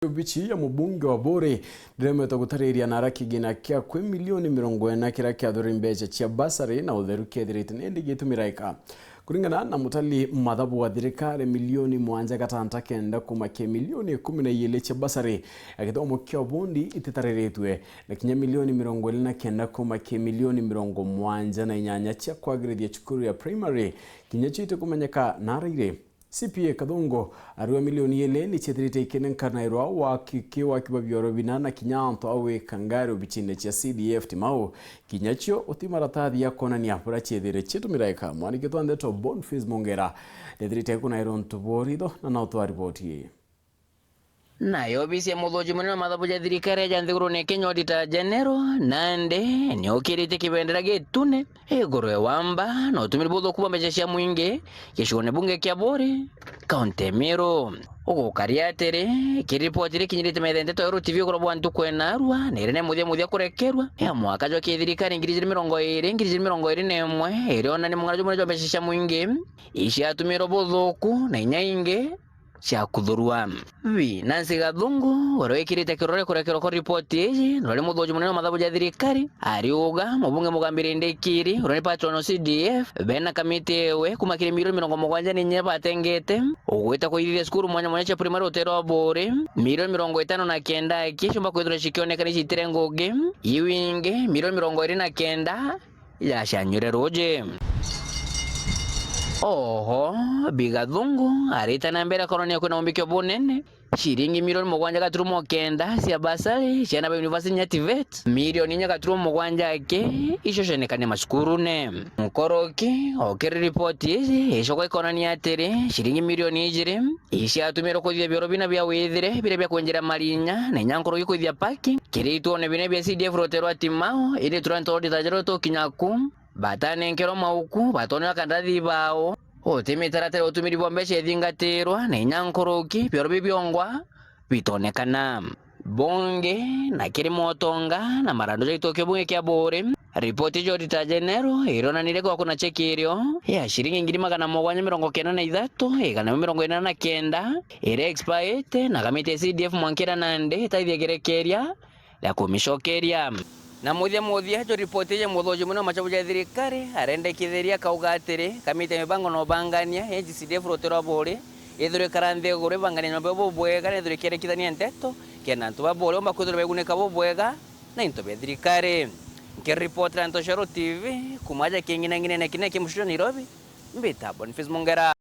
Bichi ya mubunge wa Bore ndiremetwo gutariria nara kigina kia kwi milioni 40 kira kiathuri mbeca cia basari na utheru kethirite nindi gitumiraika kuringana na mutali mathabu wa thirikari milioni 7.9 kuma ke milioni 12 cia basari agithomo kia bondi ititariritwe na kinya milioni 29 kuma ke milioni 78 cia kwagirithia cukuru ya primary kinya chite kumenyeka naraire CPA Kadhungo ariwa milioni 2 ni chethirite ikenenkanirwa wa kibabyoro binana kinyanto awe kangaro bichine cia CDF timau kinyachio utimaratathi yakona ni apura chethire chitumiraika mwanike twandeto Boniface Mongera nethirite kunairo ntuborido na nautwa ripoti nayo bisi ya muthoji munene mathabu ja thirikari ya nthiguru ni Kenya Auditor General Nande ni ukirite kibendera gitune iguru wamba no tumiri butho kuba mbeca cia mwingi gicone bunge kia Bore kaunti Meru ugukaria atere kiripoti rikinyirite methendeto ya TV kuro bwantu kwenarwa nirene muthia kurekerwa ya mwaka jo kithirikari 2020 iriona ni mungarajo mwana jo mbeca cia mwingi ici atumiro buthuku na inyainge cia kuthurua vi Nancy Gathungu warwekirite kirore kurekerwa ko ripoti iji nore muthoji munene mathabu ja thirikari ariuga mubunge mugambire ndekiri urani patrono CDF bena kamiti ewe kumakire milioni 70 batengete ugwita kuithithia skuru mwanya cia primary utero Bore milioni 59 kishumba kwithura cikionekana citire ngugi iwinge milioni 29 ya shanyure roje. Oho Bigathungu aritana mbere koronia kwina umbikyo bunene shiringi milioni 7.9 cia basari ciana ba university nya TVET milioni 4.7 ke ishoshenekane masukuru ne mkoroki okere report ici ishoko ikononia atere shiringi milioni 2 ici atumiro kuthia biro bina bya withire bire bya kwenjera marinya na nyankoroki kuthia paki kirito ne bine bya CDF roterwa timao ile turanto Auditor General to kinyaku batane nkero mauku batone kandathi bao otemitaratera utumiri bwa mbeca ethingatirwa na nyankoroki byoro bibyongwa bitonekana bonge na kiri motonga na marando jaitokyo bunge kia Bore ripoti ya Auditor General ironanire kwa kuna chekirio ya shiringi 793 igana 49 ire expired na kamite CDF mwankira Nande taithia gerekeria la komishokeria na muthia jo ripoti ya muthoji munene machabu ja thirikari arende kitheria kauga atiri kamite mibango no bangania CDF rotero Bore ithure karanthe gore bangania no bebo bwega ithure kire kithania nteto kena ntu ba Bore omba kwithura beguneka bo bwega na into be thirikari ke report ya Ntoshero TV kumaja kingine na kineke mushiro Nairobi mbita Boniface Mongera.